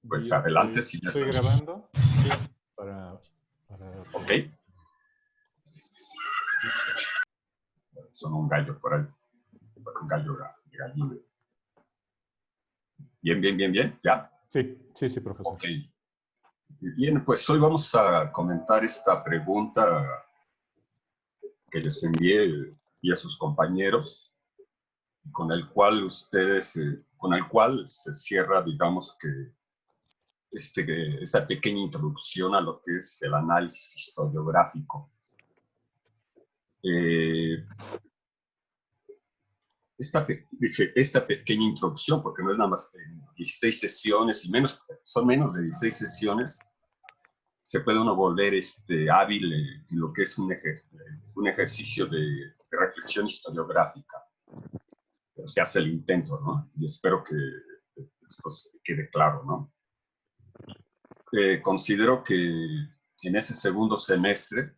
Pues Yo adelante, si ya estoy está. grabando. Sí, Ok. Son un gallo por ahí. Un gallo de gallina. Bien, bien, bien, bien. ¿Ya? Sí, profesor. Ok. Bien, pues hoy vamos a comentar esta pregunta que les envié y a sus compañeros, con el cual se cierra, digamos que, esta pequeña introducción a lo que es el análisis historiográfico. Esta pequeña introducción, porque no es nada más 16 sesiones, y son menos de 16 sesiones, se puede uno volver hábil en lo que es un ejercicio de reflexión historiográfica. Pero se hace el intento, ¿no? Y espero que esto quede claro, ¿no? Considero que en ese segundo semestre,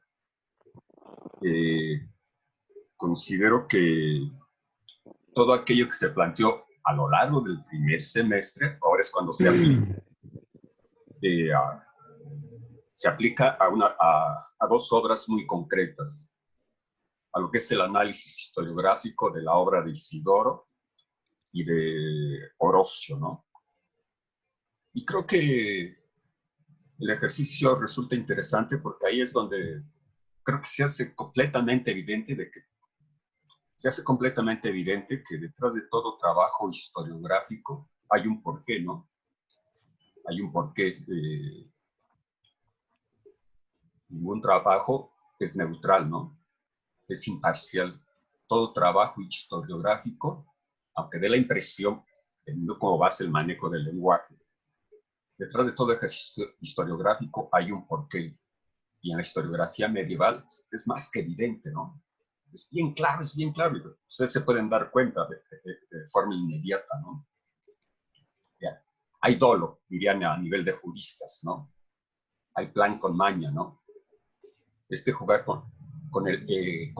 considero que todo aquello que se planteó a lo largo del primer semestre, ahora es cuando se aplica a dos obras muy concretas, a lo que es el análisis historiográfico de la obra de Isidoro y de Orosio, ¿no? Y creo que el ejercicio resulta interesante porque ahí es donde creo que se hace completamente evidente que detrás de todo trabajo historiográfico hay un porqué, ¿no? Hay un porqué. Ningún trabajo es neutral, ¿no? Es imparcial. Todo trabajo historiográfico, aunque dé la impresión, teniendo como base el manejo del lenguaje, detrás de todo ejercicio historiográfico hay un porqué. Y en la historiografía medieval es más que evidente, ¿no? Es bien claro, es bien claro. Y ustedes se pueden dar cuenta de forma inmediata, ¿no? Ya. Hay dolo, dirían a nivel de juristas, ¿no? Hay plan con maña, ¿no? Jugar con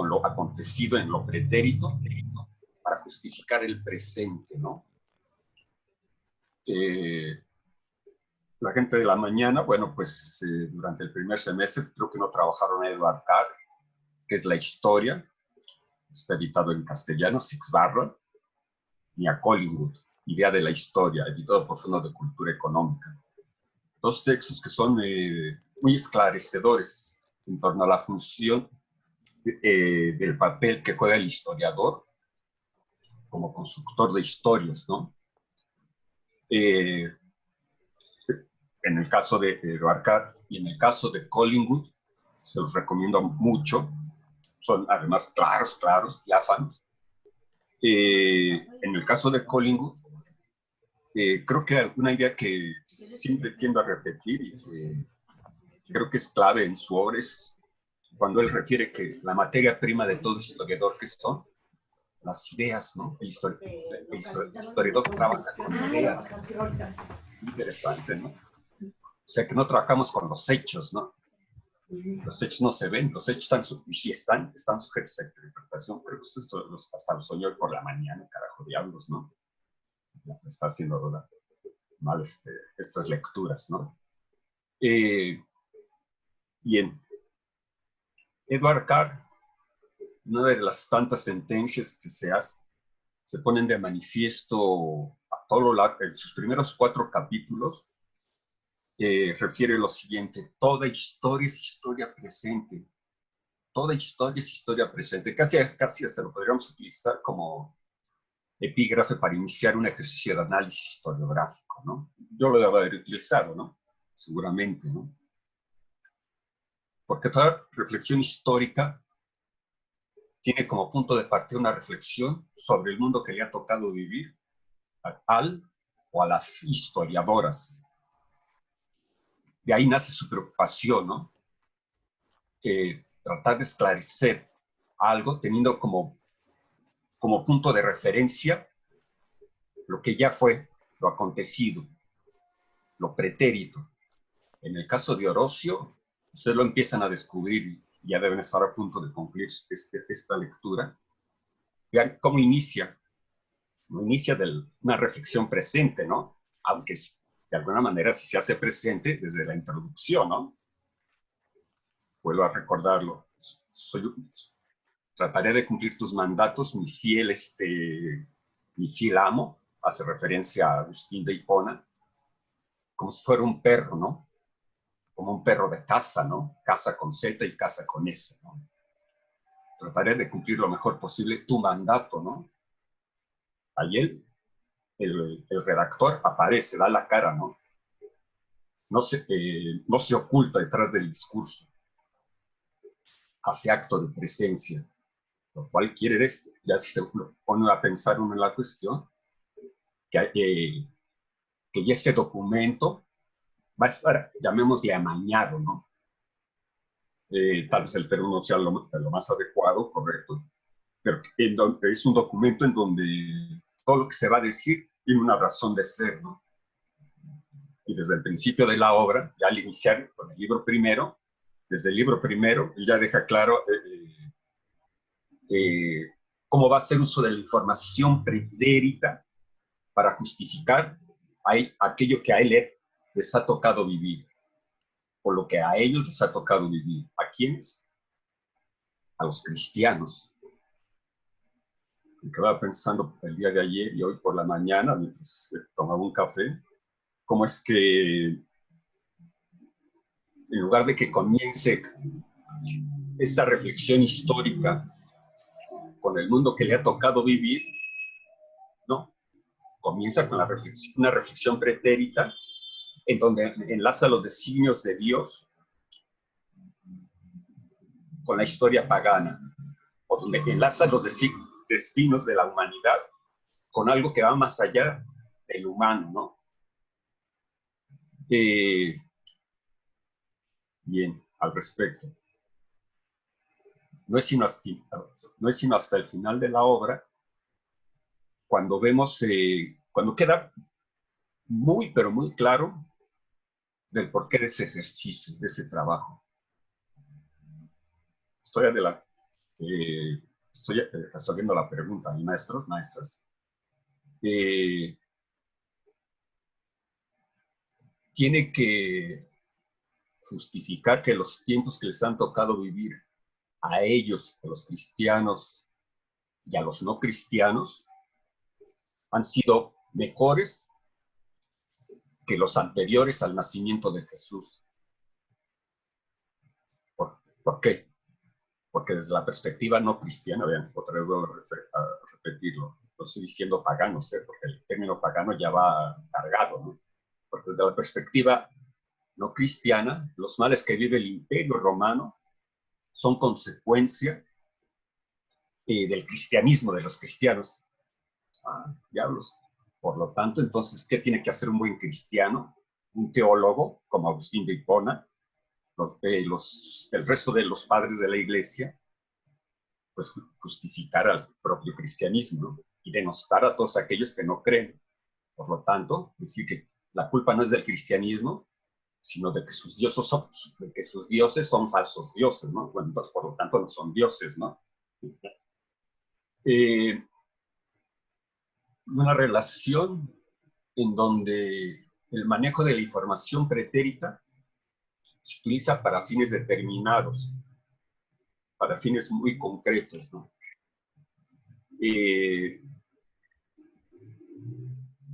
lo acontecido en lo pretérito para justificar el presente, ¿no? La gente de la mañana, bueno, pues durante el primer semestre creo que no trabajaron a Edward Carr, que es la historia, está editado en castellano, Six Barrel, ni a Collingwood, Idea de la Historia, editado por Fondo de Cultura Económica. Dos textos que son muy esclarecedores en torno a la función del papel que juega el historiador como constructor de historias, ¿no? En el caso de Edward Carr y en el caso de Collingwood, se los recomiendo mucho, son además claros, diáfanos. En el caso de Collingwood, creo que una idea que siempre tiendo a repetir y que creo que es clave en su obra es cuando él refiere que la materia prima de todo historiador que son las ideas, ¿no? El historiador trabaja con ideas. Interesante, ¿no? O sea, que no trabajamos con los hechos, ¿no? Los hechos no se ven, los hechos y si están sujetos a interpretación. Creo que esto hasta lo soñó hoy por la mañana, carajo, diablos, ¿no? Me está haciendo duda mal estas lecturas, ¿no? Bien. Edward Carr, una de las tantas sentencias que se ponen de manifiesto a todo lo largo, en sus primeros 4 capítulos, refiere lo siguiente: toda historia es historia presente. Toda historia es historia presente. Casi hasta lo podríamos utilizar como epígrafe para iniciar un ejercicio de análisis historiográfico, ¿no? Yo lo debo haber utilizado, ¿no? Seguramente, ¿no? Porque toda reflexión histórica tiene como punto de partida una reflexión sobre el mundo que le ha tocado vivir al o a las historiadoras. De ahí nace su preocupación, ¿no? Tratar de esclarecer algo teniendo como punto de referencia lo que ya fue, lo acontecido, lo pretérito. En el caso de Orosio, ustedes lo empiezan a descubrir y ya deben estar a punto de concluir esta lectura. Vean cómo inicia de una reflexión presente, ¿no? Aunque de alguna manera sí se hace presente desde la introducción, ¿no? Vuelvo a recordarlo. Trataré de cumplir tus mandatos, mi fiel amo, hace referencia a Agustín de Hipona, como si fuera un perro, ¿no? Como un perro de casa, ¿no? Casa con Z y casa con S, ¿no? Trataré de cumplir lo mejor posible tu mandato, ¿no? Ahí el redactor aparece, da la cara, ¿no? No se oculta detrás del discurso, hace acto de presencia, lo cual quiere decir, ya se pone a pensar uno en la cuestión, que ya este documento va a estar, llamémosle, amañado, ¿no? Tal vez el término sea lo más adecuado, correcto, pero es un documento en donde todo lo que se va a decir tiene una razón de ser, ¿no? Y desde el principio de la obra, ya al iniciar con el libro primero, desde el libro primero, él ya deja claro cómo va a hacer uso de la información pretérita para justificar aquello que a él les ha tocado vivir, o lo que a ellos les ha tocado vivir. ¿A quiénes? A los cristianos. Me quedaba pensando el día de ayer y hoy por la mañana, mientras tomaba un café, cómo es que en lugar de que comience esta reflexión histórica con el mundo que le ha tocado vivir, ¿no? Comienza con una reflexión pretérita en donde enlaza los designios de Dios con la historia pagana, o donde enlaza los destinos de la humanidad con algo que va más allá del humano, ¿no? Bien, al respecto. No es sino hasta el final de la obra cuando vemos, cuando queda muy, pero muy claro del porqué de ese ejercicio, de ese trabajo. Estoy resolviendo la pregunta, mis maestros, maestras. Tiene que justificar que los tiempos que les han tocado vivir a ellos, a los cristianos y a los no cristianos, han sido mejores que los anteriores al nacimiento de Jesús. ¿Por qué? Porque desde la perspectiva no cristiana, vean, otra vez voy a repetirlo, no estoy diciendo paganos, porque el término pagano ya va cargado, ¿no? Porque desde la perspectiva no cristiana, los males que vive el Imperio Romano son consecuencia del cristianismo, de los cristianos. Diablos. Por lo tanto, entonces, ¿qué tiene que hacer un buen cristiano? Un teólogo, como Agustín de Hipona, el resto de los padres de la iglesia, pues justificar al propio cristianismo, ¿no? Y denostar a todos aquellos que no creen. Por lo tanto, decir que la culpa no es del cristianismo, sino de que sus dioses son falsos dioses, ¿no? Bueno, entonces, por lo tanto, no son dioses, ¿no? Una relación en donde el manejo de la información pretérita se utiliza para fines determinados, para fines muy concretos, ¿no?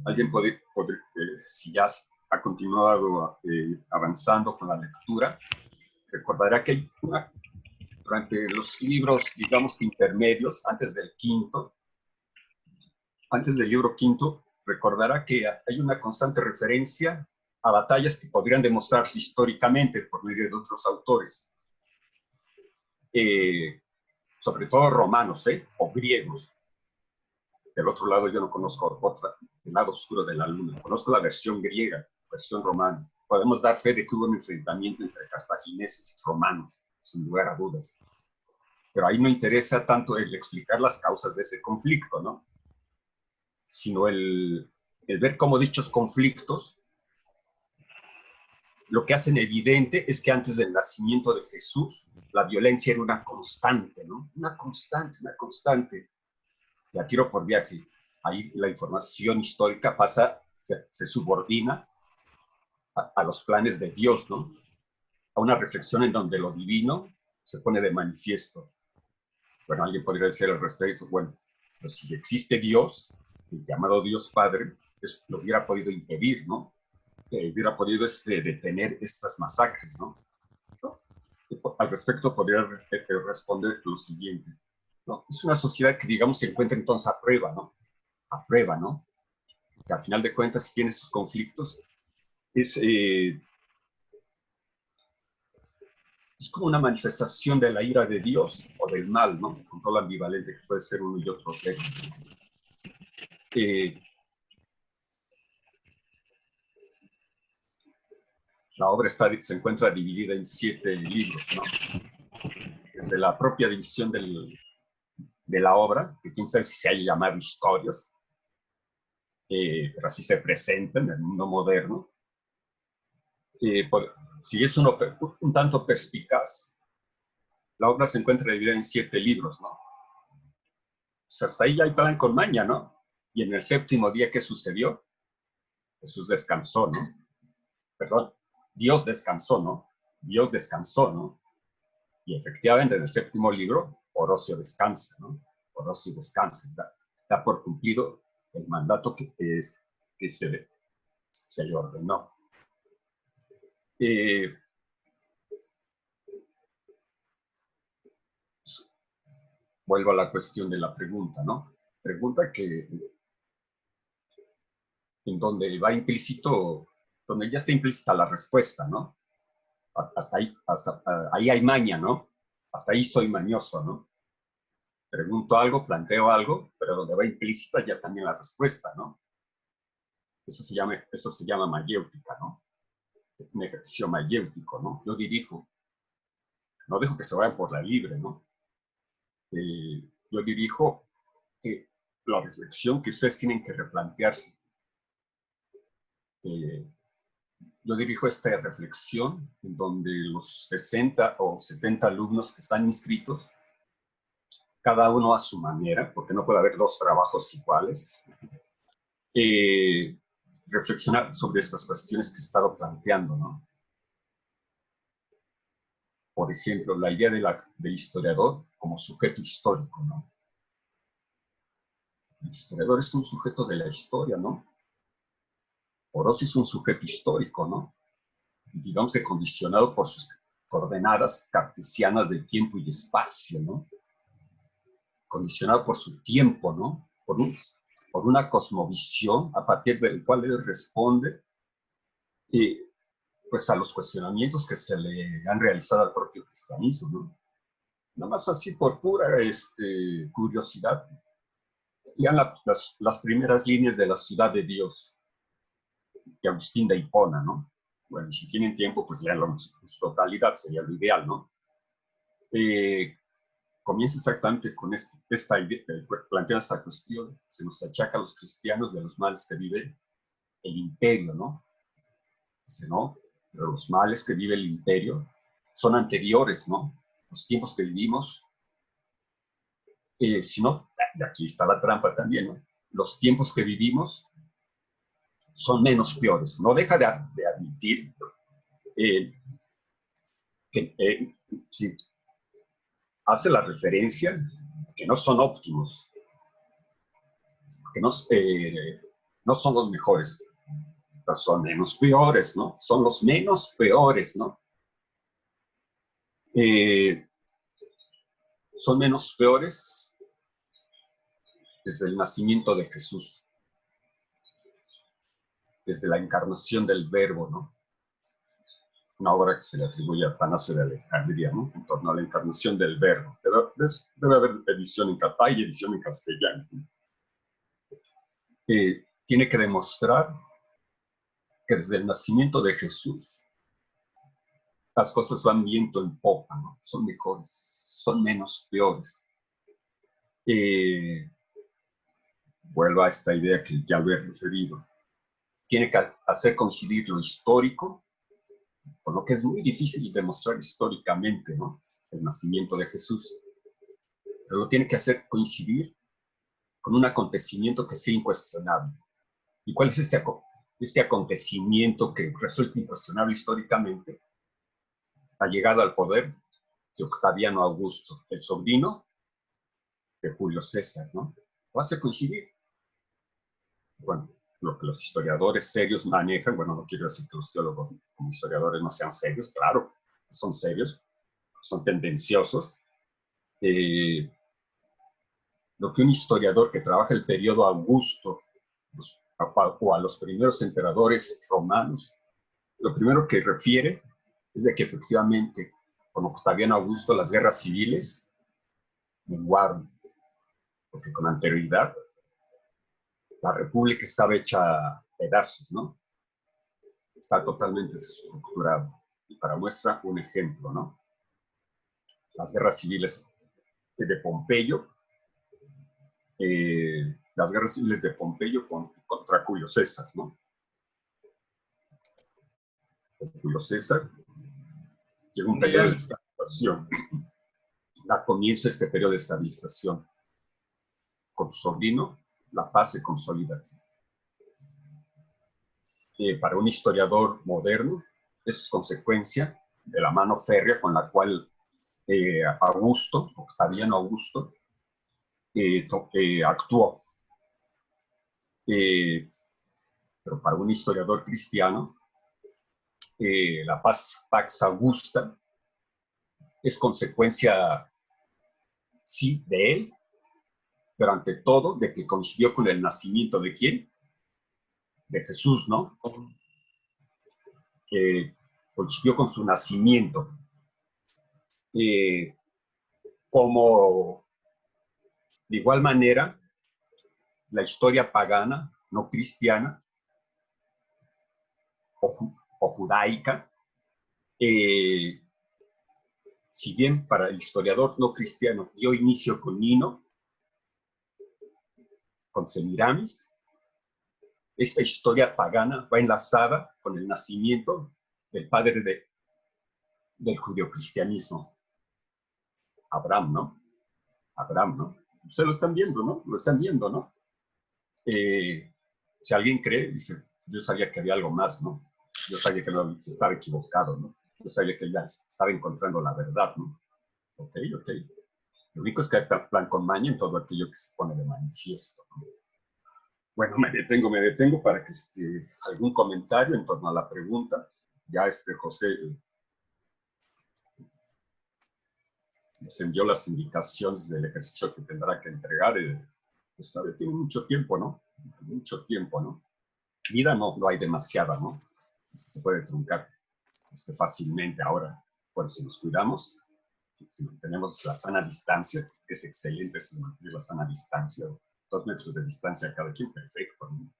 Alguien si ya ha continuado avanzando con la lectura, recordará que hay durante los libros, digamos que intermedios, antes del libro quinto, recordará que hay una constante referencia a batallas que podrían demostrarse históricamente por medio de otros autores, sobre todo romanos, o griegos. Del otro lado yo no conozco el lado oscuro de la luna, conozco la versión griega, versión romana. Podemos dar fe de que hubo un enfrentamiento entre cartagineses y romanos, sin lugar a dudas. Pero ahí no interesa tanto el explicar las causas de ese conflicto, ¿no? Sino el ver cómo dichos conflictos lo que hacen evidente es que antes del nacimiento de Jesús, la violencia era una constante, ¿no? Una constante. De tiro por viaje. Ahí la información histórica se subordina a los planes de Dios, ¿no? A una reflexión en donde lo divino se pone de manifiesto. Bueno, alguien podría decir al respecto, bueno, pues si existe Dios, el llamado Dios Padre, pues lo hubiera podido impedir, ¿no? Hubiera podido detener estas masacres, ¿no? Al respecto podría responder lo siguiente, ¿no? Es una sociedad que, digamos, se encuentra entonces a prueba, ¿no? A prueba, ¿no? Que al final de cuentas, si tiene estos conflictos, es como una manifestación de la ira de Dios o del mal, ¿no? Con todo lo ambivalente que puede ser uno y otro término. La obra se encuentra dividida en 7 libros, ¿no? Desde la propia división de la obra, que quién sabe si se haya llamado historias, pero así se presenta en el mundo moderno. Si es uno un tanto perspicaz, la obra se encuentra dividida en 7 libros, ¿no? Pues hasta ahí ya hay plan con maña, ¿no? Y en el 7º día, ¿qué sucedió? Jesús descansó, ¿no? Perdón, Dios descansó, ¿no? Dios descansó, ¿no? Y efectivamente en el 7º libro, Orocio descansa, ¿no? Orocio descansa, da por cumplido el mandato que se le ordenó. Vuelvo a la cuestión de la pregunta, ¿no? Pregunta en donde va implícito, donde ya está implícita la respuesta, ¿no? Hasta ahí hay maña, ¿no? Hasta ahí soy mañoso, ¿no? Pregunto algo, planteo algo, pero donde va implícita ya también la respuesta, ¿no? Eso se llama mayéutica, ¿no? Un ejercicio mayéutico, ¿no? Yo dirijo, no dejo que se vayan por la libre, ¿no? Yo dirijo la reflexión que ustedes tienen que replantearse. Yo dirijo esta reflexión en donde los 60 o 70 alumnos que están inscritos, cada uno a su manera, porque no puede haber 2 trabajos iguales, reflexionar sobre estas cuestiones que he estado planteando, ¿no? Por ejemplo, la idea del historiador como sujeto histórico, ¿no? El historiador es un sujeto de la historia, ¿no? Orocio es un sujeto histórico, ¿no? Digamos que condicionado por sus coordenadas cartesianas de tiempo y espacio, ¿no? Condicionado por su tiempo, ¿no? Por una cosmovisión a partir del cual él responde pues a los cuestionamientos que se le han realizado al propio cristianismo, ¿no? Nada más así por pura curiosidad. Lean las primeras líneas de La Ciudad de Dios, de Agustín de Hipona, ¿no? Bueno, si tienen tiempo, pues leanlo en su totalidad, sería lo ideal, ¿no? Comienza exactamente con esta idea, plantea esta cuestión, se nos achaca a los cristianos de los males que vive el imperio, ¿no? Dice, ¿no? Pero los males que vive el imperio son anteriores, ¿no? Los tiempos que vivimos, si no, y aquí está la trampa también, ¿no? Los tiempos que vivimos son menos peores. No deja de admitir que sí, hace la referencia que no son óptimos, que no son los mejores, pero son menos peores, ¿no? Son los menos peores, ¿no? Son menos peores desde el nacimiento de Jesús, desde la encarnación del Verbo, ¿no? Una obra que se le atribuye a Atanasio de Alejandría, ¿no? En torno a la encarnación del Verbo. Debe haber edición en catalán y edición en castellano. Tiene que demostrar que desde el nacimiento de Jesús las cosas van viento en popa, ¿no? Son mejores, son menos peores. Vuelvo a esta idea que ya lo he referido. Tiene que hacer coincidir lo histórico con lo que es muy difícil demostrar históricamente, ¿no? El nacimiento de Jesús. Pero lo tiene que hacer coincidir con un acontecimiento que sea incuestionable. ¿Y cuál es este este acontecimiento que resulta incuestionable históricamente, la llegada al poder de Octaviano Augusto, el sobrino de Julio César, ¿no? Lo hace coincidir. Bueno, lo que los historiadores serios manejan, bueno, no quiero decir que los teólogos como historiadores no sean serios, claro, son serios, son tendenciosos. Lo que un historiador que trabaja el periodo Augusto, pues, o a los primeros emperadores romanos, lo primero que refiere es de que efectivamente con Octaviano Augusto las guerras civiles menguaron, porque con anterioridad la república estaba hecha a pedazos, ¿no? Está totalmente desestructurado. Y para muestra, un ejemplo, ¿no? Las guerras civiles de Pompeyo, contra Julio César, ¿no? Julio César llega un periodo de estabilización. Da comienzo este periodo de estabilización. Con su sobrino, la paz se consolida. Para un historiador moderno, eso es consecuencia de la mano férrea con la cual Octaviano Augusto, actuó. Pero para un historiador cristiano, la Pax Augusta es consecuencia, sí, de él, pero ante todo de que coincidió con el nacimiento de ¿quién? De Jesús, ¿no? Coincidió con su nacimiento. Como de igual manera, la historia pagana, no cristiana, o judaica, si bien para el historiador no cristiano dio inicio con Nino, con Semiramis, esta historia pagana va enlazada con el nacimiento del padre del judeocristianismo, Abraham, ¿no? Abraham, ¿no? Se lo están viendo, ¿no? Lo están viendo, ¿no? Si alguien cree, dice, yo sabía que había algo más, ¿no? Yo sabía que no estaba equivocado, ¿no? Yo sabía que ya estaba encontrando la verdad, ¿no? Ok. Lo único es que hay plan con maña en todo aquello que se pone de manifiesto, ¿no? Bueno, me detengo para que algún comentario en torno a la pregunta. Ya José les envió las indicaciones del ejercicio que tendrá que entregar. Pues todavía tiene mucho tiempo, ¿no? Mucho tiempo, ¿no? Vida no hay demasiada, ¿no? Se puede truncar fácilmente ahora. Bueno, si nos cuidamos, si mantenemos la sana distancia, que es excelente si mantener la sana distancia, 2 metros de distancia a cada quien, perfecto, ¿no?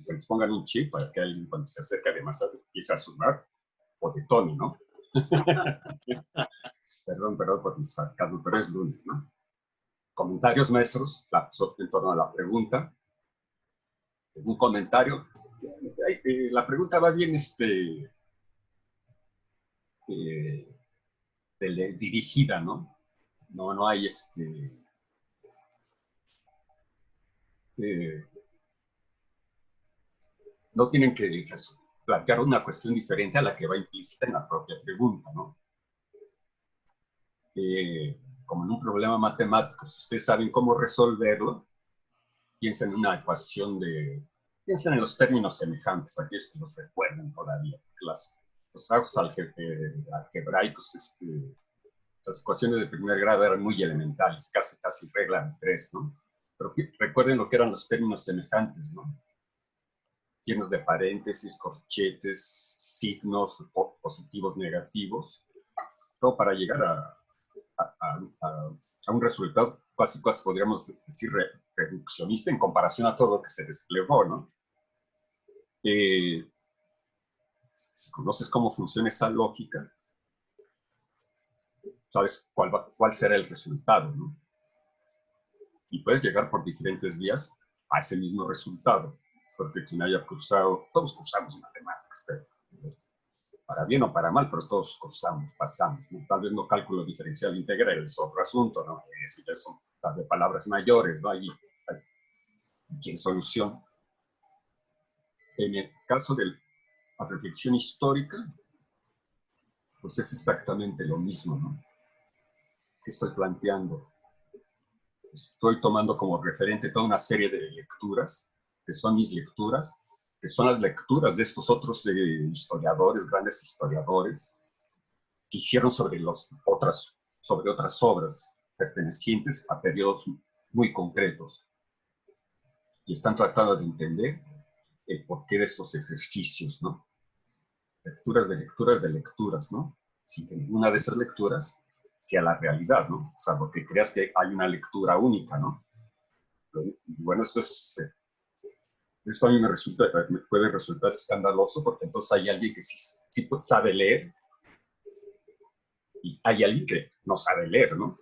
Que les pongan un chip para que alguien cuando se acerca demasiado empiece a sumar, o de Tony, ¿no? Perdón por mi sarcasmo, pero es lunes, ¿no? Comentarios, maestros, en torno a la pregunta. ¿Algún comentario? La pregunta va bien dirigida, ¿no? No hay no tienen que plantear una cuestión diferente a la que va implícita en la propia pregunta, ¿no? Como en un problema matemático, si ustedes saben cómo resolverlo, piensen en una ecuación piensen en los términos semejantes, aquellos que los recuerdan todavía, los trabajos algebraicos, las ecuaciones de primer grado eran muy elementales, casi regla de 3, ¿no? Pero recuerden lo que eran los términos semejantes, ¿no? Llenos de paréntesis, corchetes, signos positivos, negativos, todo para llegar a un resultado casi podríamos decir reduccionista en comparación a todo lo que se desplegó, ¿no? Si conoces cómo funciona esa lógica, sabes cuál será el resultado, ¿no? Y puedes llegar por diferentes vías a ese mismo resultado. Porque quien haya cursado, todos cursamos matemáticas, pero para bien o para mal, pero todos pasamos, ¿no? Tal vez no cálculo diferencial integral, es otro asunto, ¿no? Eso ya son tal vez palabras mayores, ¿no? Allí en solución. En el caso de la reflexión histórica, pues es exactamente lo mismo, ¿no? Que estoy planteando. Estoy tomando como referente toda una serie de lecturas, que son mis lecturas, que son las lecturas de estos otros historiadores, grandes historiadores, que hicieron sobre otras obras pertenecientes a periodos muy concretos. Y están tratando de entender el porqué de esos ejercicios, ¿no? Lecturas de lecturas de lecturas, ¿no? Sin que ninguna de esas lecturas sea la realidad, ¿no? Salvo que creas que hay una lectura única, ¿no? Bueno, esto a mí me puede resultar escandaloso, porque entonces hay alguien que sí sabe leer y hay alguien que no sabe leer, ¿no?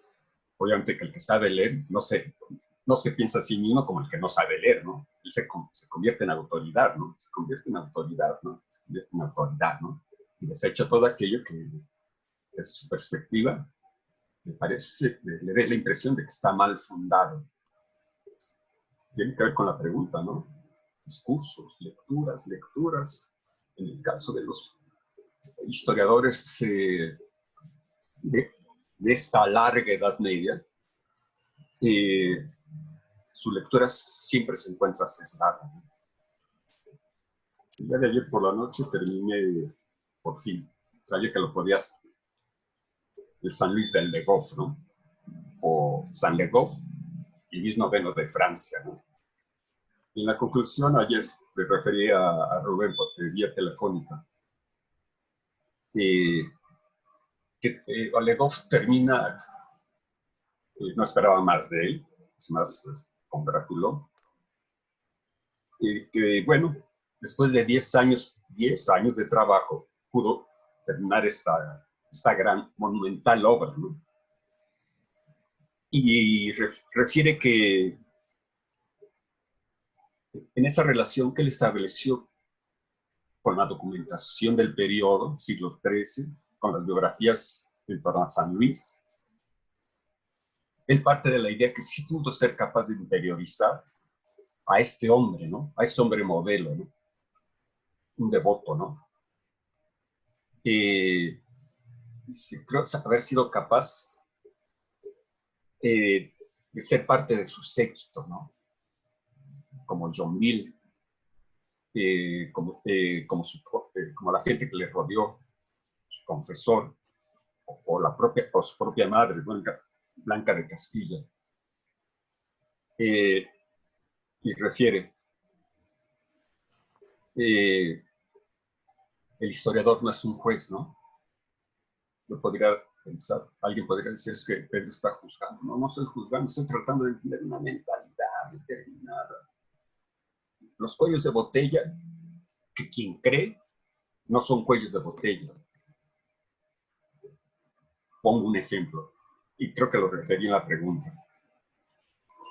Obviamente que el que sabe leer no se piensa a sí mismo como el que no sabe leer, ¿no? Él se convierte en autoridad, ¿no? Se convierte en autoridad, ¿no? Se convierte en autoridad, ¿no? Y desecha todo aquello que, desde su perspectiva, le dé la impresión de que está mal fundado. Tiene que ver con la pregunta, ¿no? Discursos, lecturas. En el caso de los historiadores de esta larga Edad Media, su lectura siempre se encuentra sesgada, ¿no? El día de ayer por la noche terminé, por fin, sabía que lo podías, el San Luis del Legoff, ¿no? O San Legoff, el mismo noveno de Francia, ¿no? Y en la conclusión, ayer me referí a Rubén por vía telefónica, que Legoff termina, no esperaba más de él, es más, congratuló, que bueno, después de 10 años de trabajo, pudo terminar esta gran, monumental obra, ¿no? Y refiere que en esa relación que él estableció con la documentación del periodo, siglo XIII, con las biografías en torno a San Luis, él parte de la idea que sí pudo ser capaz de interiorizar a este hombre, ¿no? A este hombre modelo, ¿no? Un devoto, ¿no? Creo haber sido capaz de ser parte de su séquito, ¿no? Como John Mill, como la gente que le rodeó, su confesor, o su propia madre, Blanca de Castilla. Y refiere, el historiador no es un juez, ¿no? Yo podría pensar, alguien podría decir, es que Pedro está juzgando. No, no estoy juzgando, estoy tratando de entender una mentalidad determinada. Los cuellos de botella, que quien cree, no son cuellos de botella. Pongo un ejemplo, y creo que lo referí en la pregunta.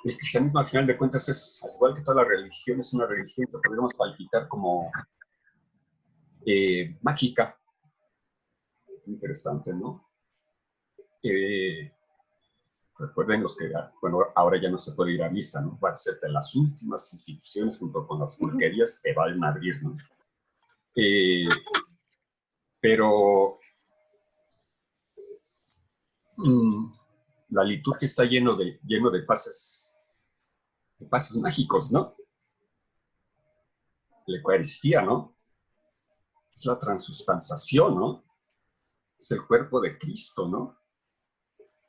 El cristianismo, al final de cuentas, es, al igual que toda la religión, es una religión que podríamos calificar como mágica. Interesante, ¿no? Recuerden los que, bueno, ahora ya no se puede ir a misa, ¿no? Va a ser de las últimas instituciones, junto con las pulquerías, que van a abrir, ¿no? Pero la liturgia está lleno de pases mágicos, ¿no? La Eucaristía, ¿no? Es la transustanciación, ¿no? Es el cuerpo de Cristo, ¿no?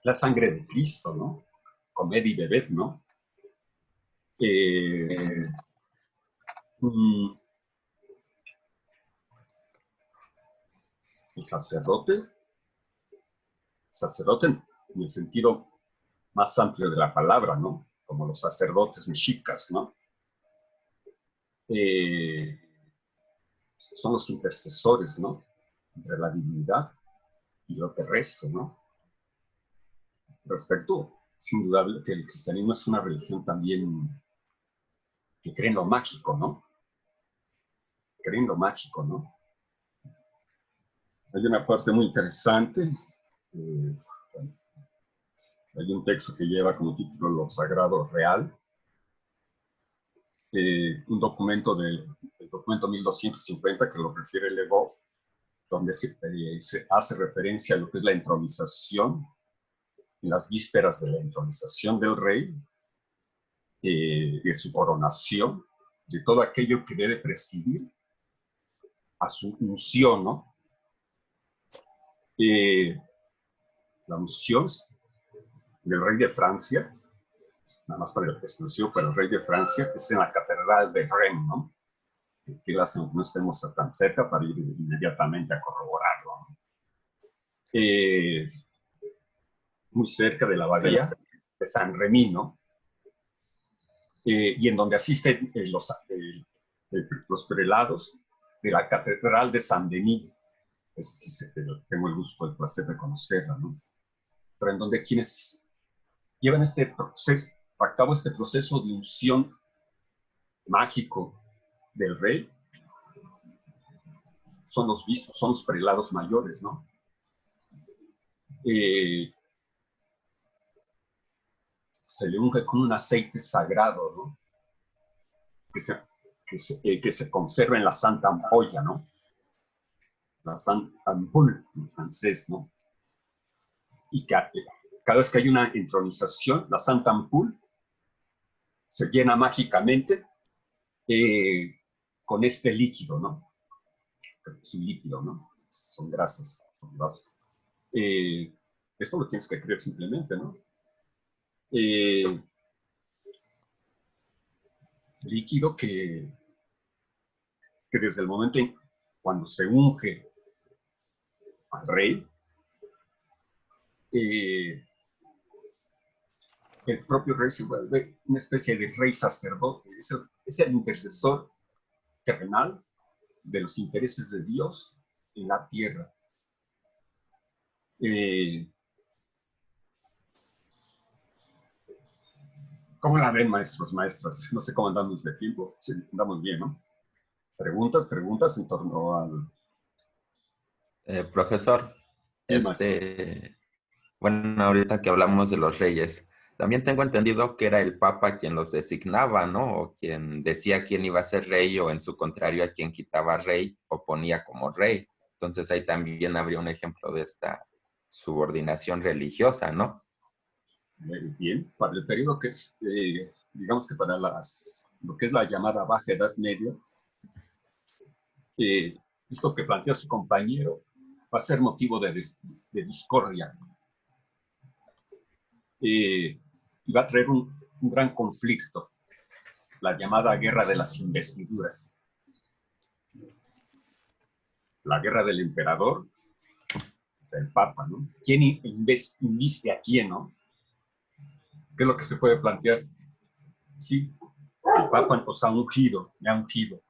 La sangre de Cristo, ¿no? Comed y bebed, ¿no? El sacerdote en el sentido más amplio de la palabra, ¿no? Como los sacerdotes mexicas, ¿no? Son los intercesores, ¿no? Entre la divinidad y lo terrestre, ¿no? Respecto, es indudable que el cristianismo es una religión también que cree en lo mágico, ¿no? Cree en lo mágico, ¿no? Hay una parte muy interesante. Hay un texto que lleva como título Lo Sagrado Real, un documento del documento 1250 que lo refiere Le Goff, donde se hace referencia a lo que es la entronización, en las vísperas de la entronización del rey, de su coronación, de todo aquello que debe presidir a su unción, ¿no? La unción del rey de Francia, nada más para el exclusivo, pero el rey de Francia, es en la catedral de Rennes, ¿no? Que no estemos tan cerca para ir inmediatamente a corroborarlo, ¿no? Muy cerca de la abadía de San Remy, ¿no? Y en donde asisten los prelados de la catedral de San Denis. Ese sí tengo el gusto, el placer de conocerla, ¿no? Pero en donde quienes llevan a cabo este proceso de unción mágico del rey son los bispos, son los prelados mayores, ¿no? Se le unge con un aceite sagrado, ¿no? Que se conserva en la Santa Ampolla, ¿no? La Santa Ampoule, en francés, ¿no? Y que cada vez que hay una entronización, la Santa Ampoule se llena mágicamente con este líquido, ¿no? Es un líquido, ¿no? Son grasas, son grasas. Esto lo tienes que creer simplemente, ¿no? Líquido que desde el momento en cuando se unge al rey, el propio rey se vuelve una especie de rey sacerdote, es el intercesor terrenal de los intereses de Dios en la tierra. ¿Cómo la ven, maestros, maestras? No sé cómo andamos de tiempo. Sí, andamos bien, ¿no? Preguntas en torno al... Profesor, Sí, maestro. bueno, ahorita que hablamos de los reyes, también tengo entendido que era el Papa quien los designaba, ¿no? O quien decía quién iba a ser rey, o en su contrario a quien quitaba rey o ponía como rey. Entonces ahí también habría un ejemplo de esta subordinación religiosa, ¿no? Bien, para el periodo que es, digamos que para lo que es la llamada Baja Edad Media, esto que plantea su compañero va a ser motivo de discordia. Y va a traer un gran conflicto, la llamada Guerra de las Investiduras. La guerra del emperador, del papa, ¿no? ¿Quién inviste a quién, no? ¿Qué es lo que se puede plantear? Sí, el papa os ha ungido, me ha ungido.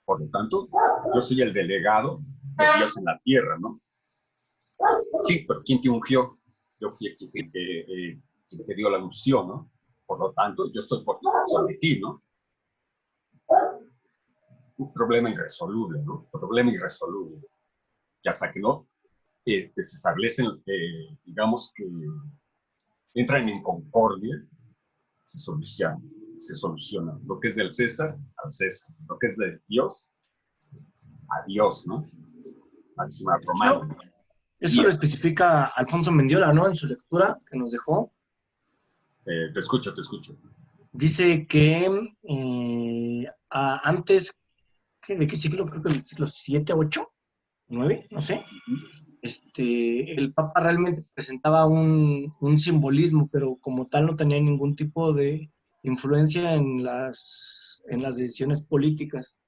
Por lo tanto, yo soy el delegado de Dios en la tierra, ¿no? Sí, pero ¿quién te ungió? Yo fui quien te dio la unción, ¿no? Por lo tanto, yo estoy sobre ti, ¿no? Un problema irresoluble, ¿no? Un problema irresoluble. Y hasta que no se establecen, digamos que entran en concordia, se soluciona. Lo que es del César, al César. Lo que es de Dios, a Dios, ¿no? Máxima romana. Eso lo especifica Alfonso Mendiola, ¿no? En su lectura que nos dejó. Te escucho. Dice que antes, ¿de qué siglo? Creo que del siglo 7, 8, 9, no sé. El Papa realmente presentaba un simbolismo, pero como tal no tenía ningún tipo de influencia en las decisiones políticas.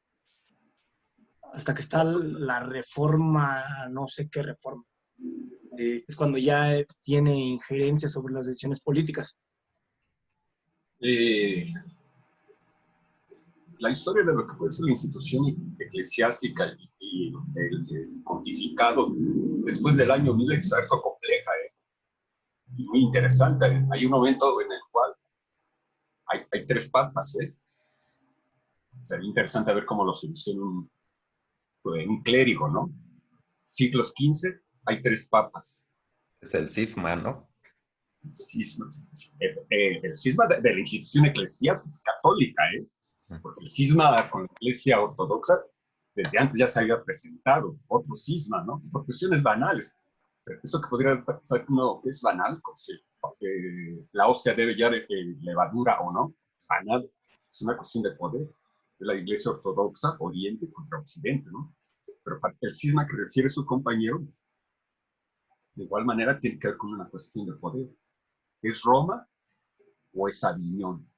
Hasta que está la reforma, no sé qué reforma. Es cuando ya tiene injerencia sobre las decisiones políticas. La historia de lo que puede ser la institución eclesiástica y el pontificado después del año 1000 es harto compleja, y muy interesante. Hay un momento en el cual hay tres papas. Sería interesante ver cómo lo soluciona un clérigo, ¿no? Siglos XV, hay tres papas. Es el cisma, ¿no? El cisma de la institución eclesiástica católica, Porque el cisma con la Iglesia Ortodoxa desde antes ya se había presentado, otro cisma, ¿no? Por cuestiones banales. Esto que podría pensar que no es banal, como si la hostia debe llevar levadura o no, es banal, es una cuestión de poder de la Iglesia Ortodoxa, Oriente contra Occidente, ¿no? Pero para el cisma que refiere su compañero, de igual manera tiene que ver con una cuestión de poder. ¿Es Roma o es Aviñón,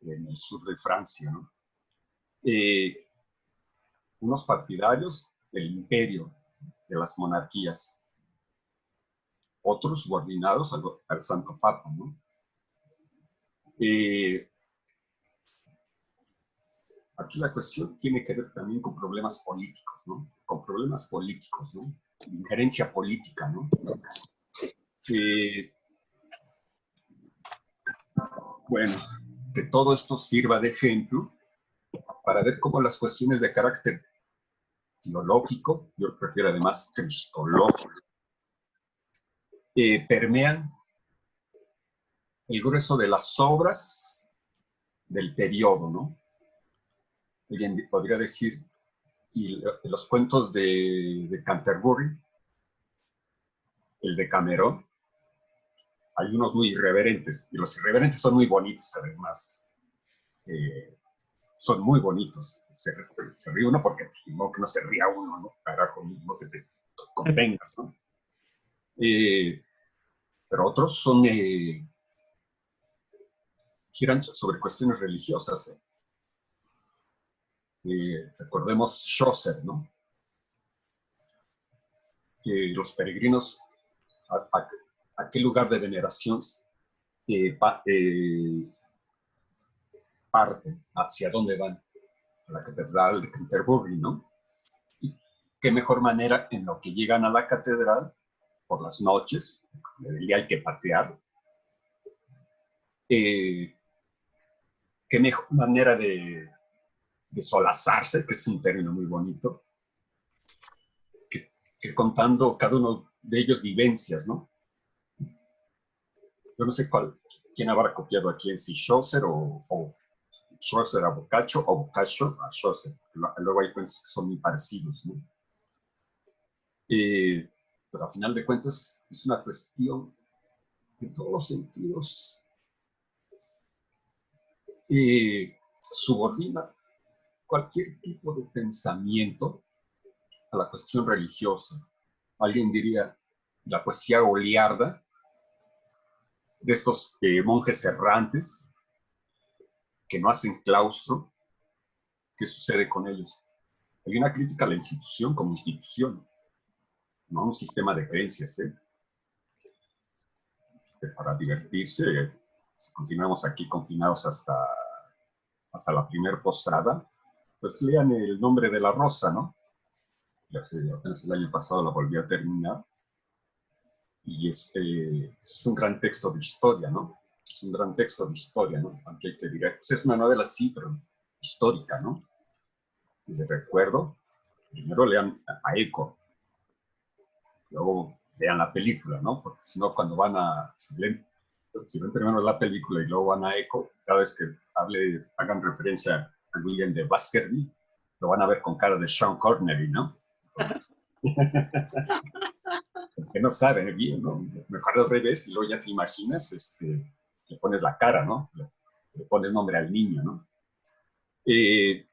en el sur de Francia, ¿no? Unos partidarios del imperio, de las monarquías, otros subordinados al Santo Papa, ¿no? Aquí la cuestión tiene que ver también con problemas políticos, ¿no? Con problemas políticos, ¿no? Injerencia política, ¿no? Bueno, que todo esto sirva de ejemplo para ver cómo las cuestiones de carácter teológico, yo prefiero además cristológico, permean el grueso de las obras del periodo, ¿no? Alguien podría decir, y los cuentos de Canterbury, el de Cameron, hay unos muy irreverentes, y los irreverentes son muy bonitos, además. Son muy bonitos. Se ríe uno porque no que no se ría uno, ¿no? Carajo, no que te contengas, ¿no? Pero otros son, giran sobre cuestiones religiosas. Recordemos Chaucer, ¿no? Los peregrinos, ¿a qué lugar de veneración parten? ¿Hacia dónde van? A la catedral de Canterbury, ¿no? Y qué mejor manera en lo que llegan a la catedral por las noches, el día hay que patear. Qué mejor manera de solazarse, que es un término muy bonito, que contando cada uno de ellos vivencias, ¿no? Yo no sé quién habrá copiado aquí, si Chaucer o Chaucer a Boccaccio o Boccaccio a Chaucer. Luego hay cuentos que son muy parecidos, ¿no? Pero a final de cuentas es una cuestión de todos los sentidos subordina cualquier tipo de pensamiento a la cuestión religiosa. Alguien diría la poesía goliarda de estos monjes errantes que no hacen claustro. ¿Qué sucede con ellos? Hay una crítica a la institución como institución, no a un sistema de creencias, que para divertirse, si continuamos aquí confinados hasta la primer posada, pues lean El nombre de la rosa, ¿no? Apenas el año pasado la volví a terminar. Y es un gran texto de historia, ¿no? Es un gran texto de historia, ¿no? Aunque hay que diré, pues es una novela sí, pero histórica, ¿no? Y les recuerdo, primero lean a Eco, luego vean la película, ¿no? Porque si no, cuando si ven primero la película y luego van a Eco, cada vez que hagan referencia a William de Baskerville, lo van a ver con cara de Sean Connery, ¿no? Entonces, que no saben bien, ¿no? Mejor al revés, y luego ya te imaginas, le pones la cara, ¿no? Le pones nombre al niño, ¿no? Y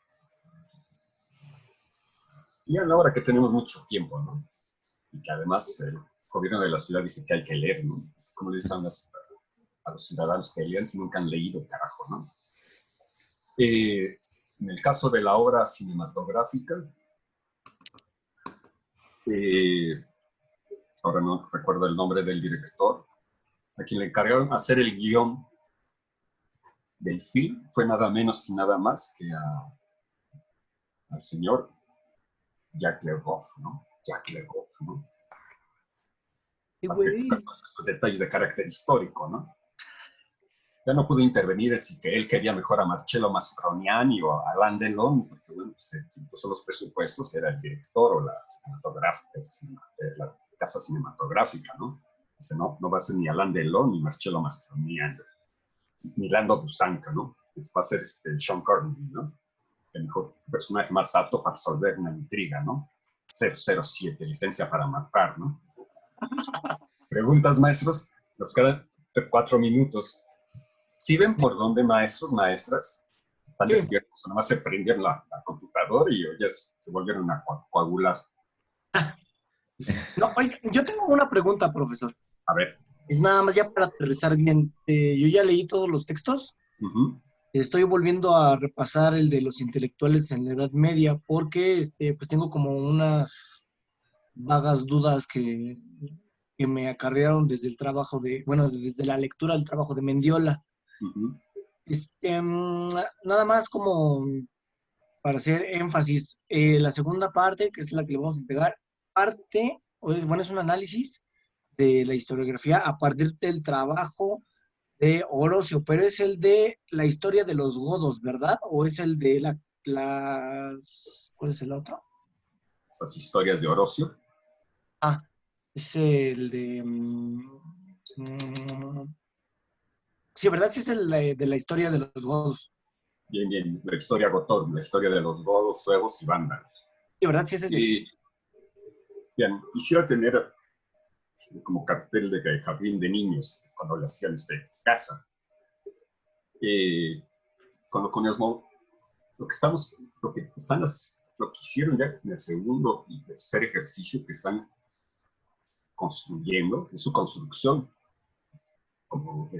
ahora que tenemos mucho tiempo, ¿no? Y que además el gobierno de la ciudad dice que hay que leer, ¿no? Como le dicen a los ciudadanos que lean si nunca han leído, carajo, ¿no? En el caso de la obra cinematográfica, ahora no recuerdo el nombre del director, a quien le encargaron hacer el guión del film, fue nada menos y nada más que al señor Jacques Le Goff, ¿no? Jacques Le Goff, ¿no? Estos detalles de carácter histórico, ¿no? Ya no pudo intervenir en que él quería mejor a Marcello Mastroianni o a Alain Delon, porque bueno, pues, son los presupuestos, era el director o la casa cinematográfica, ¿no? Dice, no va a ser ni Alain Delon ni Marcello Mastroianni, ni Lando Busanca, ¿no? va a ser Sean Connery, ¿no? El mejor personaje más apto para resolver una intriga, ¿no? 007, licencia para matar, ¿no? Preguntas, maestros, nos quedan 4 minutos. ¿Sí ven por dónde, maestros, maestras? Están despiertos, nomás se prendieron la computadora y ya se volvieron a coagular. No, oiga, yo tengo una pregunta, profesor. A ver. Es nada más ya para aterrizar bien. Yo ya leí todos los textos. Estoy volviendo a repasar el de los intelectuales en la Edad Media porque pues tengo como unas vagas dudas que me acarrearon desde el trabajo desde la lectura del trabajo de Mendiola. Nada más como para hacer énfasis, la segunda parte, que es la que le vamos a entregar, es un análisis de la historiografía a partir del trabajo de Orosio, pero es el de la historia de los godos, ¿verdad? ¿O es el de ¿cuál es el otro? Las historias de Orosio. Ah, es el de... sí, ¿verdad? Sí es el de la historia de los godos. Bien, bien. La historia gotor, la historia de los godos, suevos y vándalos. Sí, ¿verdad? Sí es ese. Bien, quisiera tener como cartel de jardín de niños cuando le hacían casa. Lo que hicieron ya en el segundo y tercer ejercicio que están construyendo, es su construcción como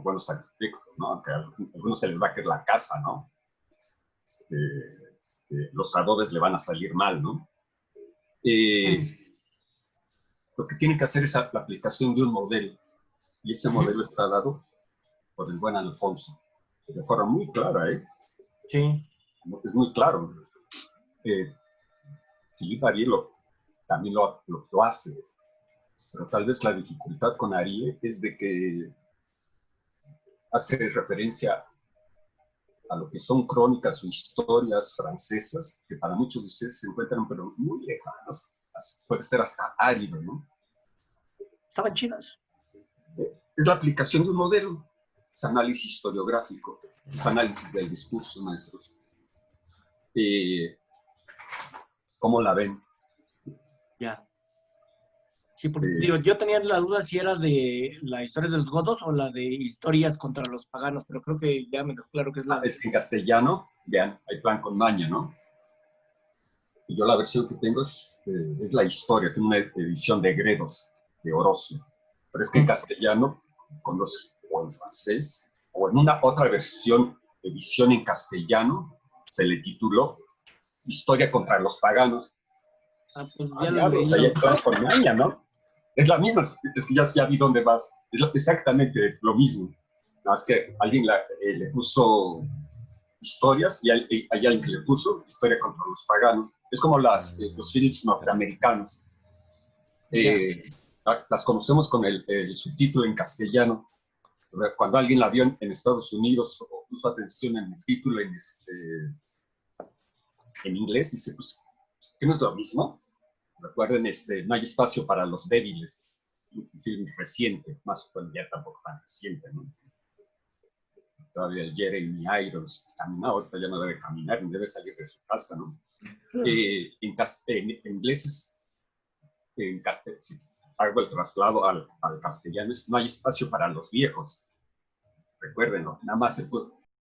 buenos arquitectos, ¿no? Aunque a algunos se les va a caer la casa, ¿no? Los adobes le van a salir mal, ¿no? Lo que tienen que hacer es la aplicación de un modelo, y ese modelo está dado por el buen Alfonso, de forma muy clara, ¿eh? Sí. Es muy claro. Philippe Arié también lo hace, pero tal vez la dificultad con Arié es de que hace referencia a lo que son crónicas o historias francesas, que para muchos de ustedes se encuentran pero muy lejanas, puede ser hasta árido, ¿no? Estaban chidas. Es la aplicación de un modelo, es análisis historiográfico, es análisis del discurso, maestros. ¿Cómo la ven? Ya. Sí, porque digo, yo tenía la duda si era de la historia de los godos o la de historias contra los paganos, pero creo que ya me dejó claro que es la... Es que en castellano, vean, hay plan con maña, ¿no? Y yo la versión que tengo es la historia, tengo una edición de Gredos, de Orosio. Pero es que en castellano, o en francés, o en una otra edición en castellano, se le tituló Historia contra los paganos. Pues ya lo leí. Ahí hay plan con maña, ¿no? Es la misma, es que ya vi dónde vas. Es exactamente lo mismo. Nada más que alguien le puso historias y hay alguien que le puso historia contra los paganos. Es como los films norteamericanos. Las conocemos con el subtítulo en castellano. Cuando alguien la vio en Estados Unidos o puso atención en el título en inglés, dice, pues, ¿qué no es lo mismo? Recuerden, No hay espacio para los débiles. Un film reciente, más bueno, ya tampoco tan reciente, ¿no? Todavía el Jeremy Irons caminaba, ahorita ya no debe caminar, ni debe salir de su casa, ¿no? En inglés, si hago el traslado al castellano, no hay espacio para los viejos. Recuérdenlo, nada más